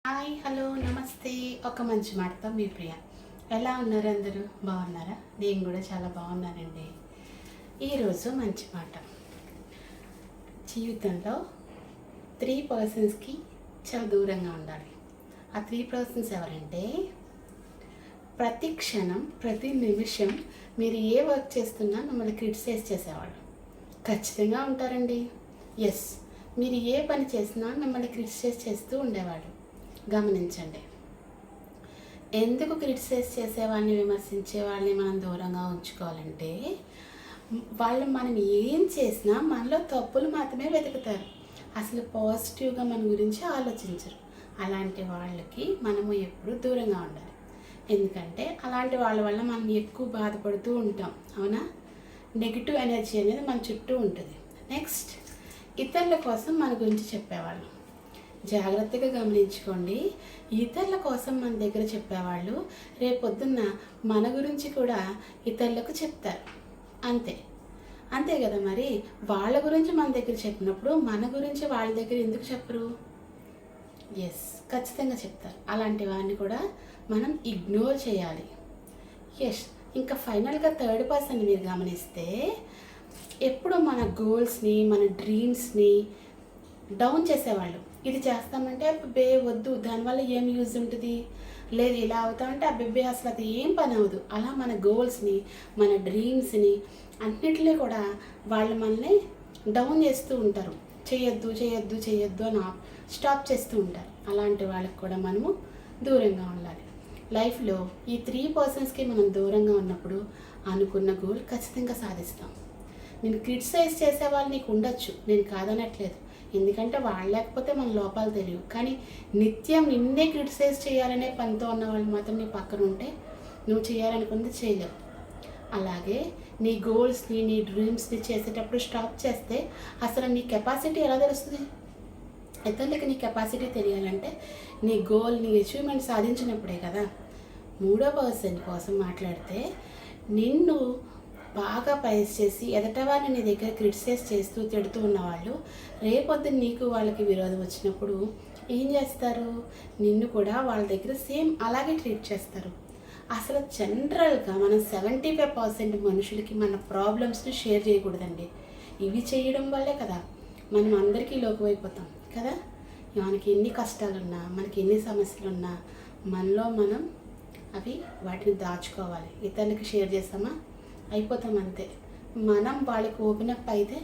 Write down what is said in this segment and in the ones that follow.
Hi hello నమస్తే. ఒక మంచి మాటతో మీ ప్రియ. ఎలా ఉన్నారు అందరూ? బాగున్నారా? నేను కూడా చాలా బాగున్నానండి. ఈరోజు మంచి మాట. జీవితంలో 3 పర్సన్స్కి చాలా దూరంగా ఉండాలి. ఆ 3 పర్సన్స్ ఎవరంటే, ప్రతి క్షణం ప్రతి నిమిషం మీరు ఏ వర్క్ చేస్తున్నా మిమ్మల్ని క్రిటిసైజ్ చేసేవాళ్ళు ఖచ్చితంగా ఉంటారండి. ఎస్, మీరు ఏ పని చేసినా మిమ్మల్ని క్రిటిసైజ్ చేస్తూ ఉండేవాడు. గమనించండి. ఎందుకు క్రిటిసైజ్ చేసేవాడిని, విమర్శించే వాళ్ళని మనం దూరంగా ఉంచుకోవాలంటే, వాళ్ళు మనం ఏం చేసినా మనలో తప్పులు మాత్రమే వెతుకుతారు. అసలు పాజిటివ్గా మన గురించి ఆలోచించరు. అలాంటి వాళ్ళకి మనము ఎప్పుడు దూరంగా ఉండాలి. ఎందుకంటే అలాంటి వాళ్ళ వల్ల మనం ఎక్కువ బాధపడుతూ ఉంటాం. అవునా? నెగిటివ్ ఎనర్జీ అనేది మన చుట్టూ ఉంటుంది. నెక్స్ట్, ఇతరుల కోసం మన గురించి చెప్పేవాళ్ళు. జాగ్రత్తగా గమనించుకోండి. ఇతరుల కోసం మన దగ్గర చెప్పేవాళ్ళు రేపొద్దున్న మన గురించి కూడా ఇతరులకు చెప్తారు. అంతే కదా. మరి వాళ్ళ గురించి మన దగ్గర చెప్పినప్పుడు మన గురించి వాళ్ళ దగ్గర ఎందుకు చెప్పరు? ఎస్, ఖచ్చితంగా చెప్తారు. అలాంటి వాడిని కూడా మనం ఇగ్నోర్ చేయాలి. ఎస్, ఇంకా ఫైనల్గా 3rd పర్సన్ మీరు గమనిస్తే, ఎప్పుడు మన గోల్స్ని మన డ్రీమ్స్ని డౌన్ చేసేవాళ్ళు. ఇది చేస్తామంటే అబ్బే వద్దు, దానివల్ల ఏం యూజ్ ఉంటుంది, లేదు ఇలా అవుతామంటే అబ్బే అసలు అది ఏం పని అవ్వదు. అలా మన గోల్స్ని మన డ్రీమ్స్ని అన్నిటినీ కూడా వాళ్ళు మనల్ని డౌన్ చేస్తూ ఉంటారు. చేయొద్దు చేయొద్దు చేయొద్దు అని స్టాప్ చేస్తూ ఉంటారు. అలాంటి వాళ్ళకి కూడా మనము దూరంగా ఉండాలి. లైఫ్లో ఈ 3 పర్సన్స్కి మనం దూరంగా ఉన్నప్పుడు అనుకున్న గోల్ ఖచ్చితంగా సాధిస్తాం. నేను క్రిటిసైజ్ చేసే వాళ్ళు నీకు ఉండొచ్చు, నేను కాదనట్లేదు. ఎందుకంటే వాళ్ళు లేకపోతే మన లోపాలు తెలియవు. కానీ నిత్యం నిన్నే క్రిటిసైజ్ చేయాలనే పనితో ఉన్న వాళ్ళు మాత్రం నీ పక్కన ఉంటే నువ్వు చేయాలనుకుంది చేయలేవు. అలాగే నీ గోల్స్ని నీ డ్రీమ్స్ని చేసేటప్పుడు స్టాప్ చేస్తే అసలు నీ కెపాసిటీ ఎలా తెలుస్తుంది? ఇతరులకి నీ కెపాసిటీ తెలియాలంటే నీ గోల్ నీ అచీవ్మెంట్ సాధించినప్పుడే కదా. 3వ పర్సన్ కోసం మాట్లాడితే, నిన్ను బాగా ప్రైజ్ చేసి ఎదటవారిని నీ దగ్గర క్రిటిసైజ్ చేస్తూ తిడుతూ ఉన్నవాళ్ళు రేపొద్దున నీకు వాళ్ళకి విరోధం వచ్చినప్పుడు ఏం చేస్తారు? నిన్ను కూడా వాళ్ళ దగ్గర సేమ్ అలాగే ట్రీట్ చేస్తారు. అసలు జనరల్గా మనం 75% మనుషులకి మన ప్రాబ్లమ్స్ని షేర్ చేయకూడదండి. ఇవి చేయడం వల్లే కదా మనం అందరికీ లోకువైపోతాం కదా. మనకి ఎన్ని కష్టాలున్నా మనకి ఎన్ని సమస్యలున్నా మనలో మనం వాటిని దాచుకోవాలి. ఇతరులకి షేర్ చేస్తామా అయిపోతాం అంతే. మనం వాళ్ళకి ఓపెన్ అప్ అయితే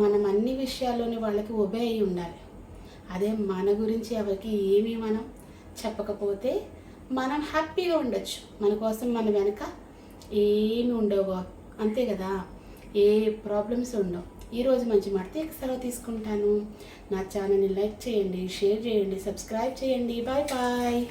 మనం అన్ని విషయాల్లోని వాళ్ళకి ఒబే అయి ఉండాలి. అదే మన గురించి ఎవరికి ఏమీ మనం చెప్పకపోతే మనం హ్యాపీగా ఉండొచ్చు. మన కోసం మన వెనక ఏమి ఉండవు, అంతే కదా. ఏ ప్రాబ్లమ్స్ ఉండవు. ఈరోజు మంచి మాటతో సెలవు తీసుకుంటాను. నా ఛానల్ని లైక్ చేయండి, షేర్ చేయండి, సబ్స్క్రైబ్ చేయండి. Bye bye.